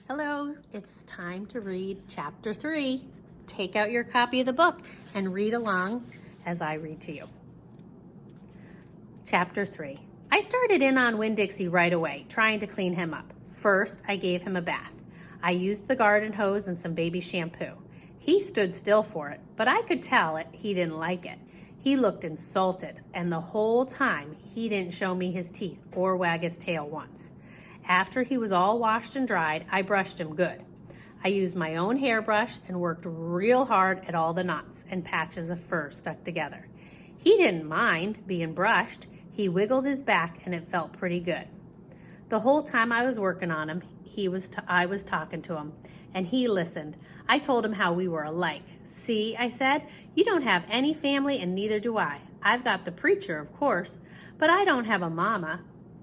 Hello, it's time to read chapter 3. Take out your copy of the book and read along as I read to you. Chapter 3. I started in on Winn-Dixie right away, trying to clean him up. First, I gave him a bath. I used the garden hose and some baby shampoo. He stood still for it, but I could tell he didn't like it. He looked insulted, and the whole time he didn't show me his teeth or wag his tail once. After he was all washed and dried, I brushed him good. I used my own hairbrush and worked real hard at all the knots and patches of fur stuck together. He didn't mind being brushed. He wiggled his back and it felt pretty good. The whole time I was working on him, I was talking to him, and he listened. I told him how we were alike. See, I said, you don't have any family and neither do I. I've got the preacher, of course, but I don't have a mama.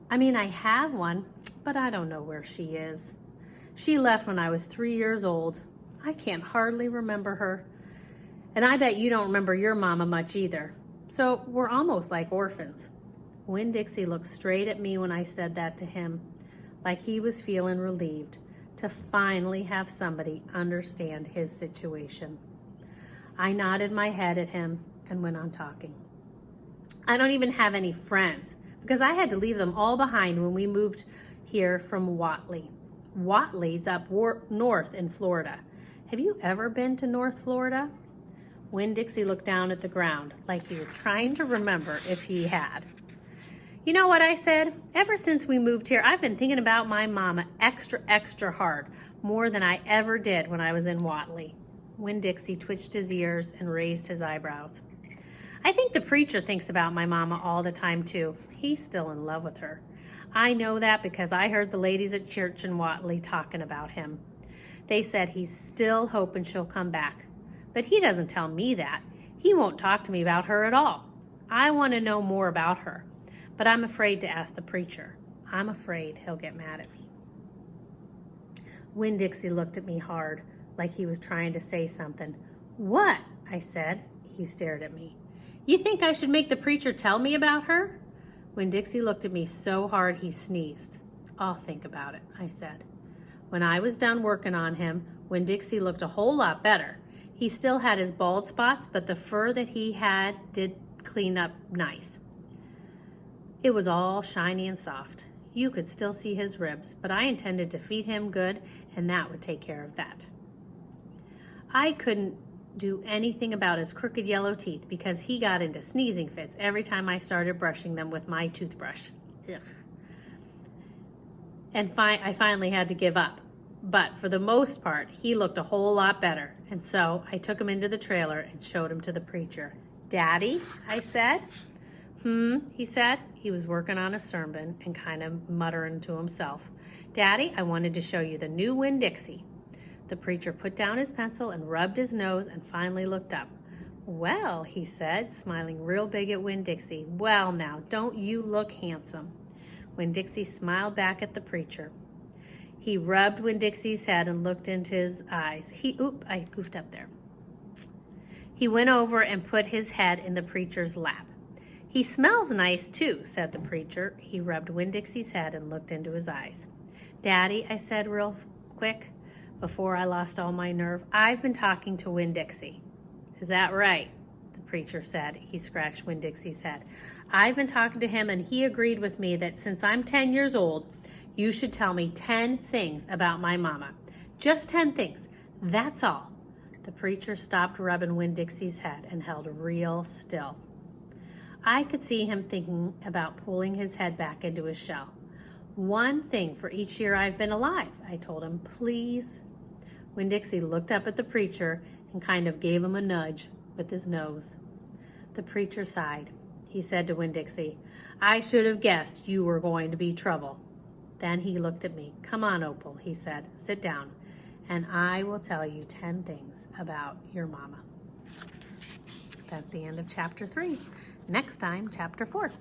I have one, but I don't know where she is. She left when I was 3 years old. I can't hardly remember her. And I bet you don't remember your mama much either. So we're almost like orphans. Winn-Dixie looked straight at me when I said that to him, like he was feeling relieved to finally have somebody understand his situation. I nodded my head at him and went on talking. I don't even have any friends because I had to leave them all behind when we moved here from Whatley. Whatley's up north in Florida. Have you ever been to North Florida? Winn-Dixie looked down at the ground like he was trying to remember if he had. You know what I said? Ever since we moved here, I've been thinking about my mama extra hard, more than I ever did when I was in Whatley. Winn-Dixie twitched his ears and raised his eyebrows. I think the preacher thinks about my mama all the time too. He's still in love with her. I know that because I heard the ladies at church in Whatley talking about him. They said he's still hoping she'll come back. But he doesn't tell me that. He won't talk to me about her at all. I want to know more about her. But I'm afraid to ask the preacher. I'm afraid he'll get mad at me. Winn-Dixie looked at me hard, like he was trying to say something. What? I said. He stared at me. You think I should make the preacher tell me about her? Winn-Dixie looked at me so hard he sneezed. I'll think about it, I said. When I was done working on him, Winn-Dixie looked a whole lot better. He still had his bald spots, but the fur that he had did clean up nice. It was all shiny and soft. You could still see his ribs, but I intended to feed him good, and that would take care of that. I couldn't do anything about his crooked yellow teeth because he got into sneezing fits every time I started brushing them with my toothbrush. Ugh. And I finally had to give up. But for the most part, he looked a whole lot better, and so I took him into the trailer and showed him to the preacher. Daddy, I said. He said. He was working on a sermon and kind of muttering to himself. Daddy, I wanted to show you the new Winn-Dixie. The preacher put down his pencil and rubbed his nose and finally looked up. Well, he said, smiling real big at Winn-Dixie. Well, now, don't you look handsome? Winn-Dixie smiled back at the preacher. He rubbed Winn-Dixie's head and looked into his eyes. I goofed up there. He went over and put his head in the preacher's lap. He smells nice too, said the preacher. He rubbed Winn-Dixie's head and looked into his eyes. Daddy, I said real quick, before I lost all my nerve, I've been talking to Winn-Dixie. Is that right? The preacher said. He scratched Winn-Dixie's head. I've been talking to him and he agreed with me that since I'm 10 years old, you should tell me 10 things about my mama. Just 10 things. That's all. The preacher stopped rubbing Winn-Dixie's head and held real still. I could see him thinking about pulling his head back into his shell. 1 thing for each year I've been alive, I told him, please. Winn-Dixie looked up at the preacher and kind of gave him a nudge with his nose. The preacher sighed. He said to Winn-Dixie, I should have guessed you were going to be trouble. Then he looked at me. Come on, Opal, he said. Sit down, and I will tell you 10 things about your mama. That's the end of chapter 3. Next time, chapter 4.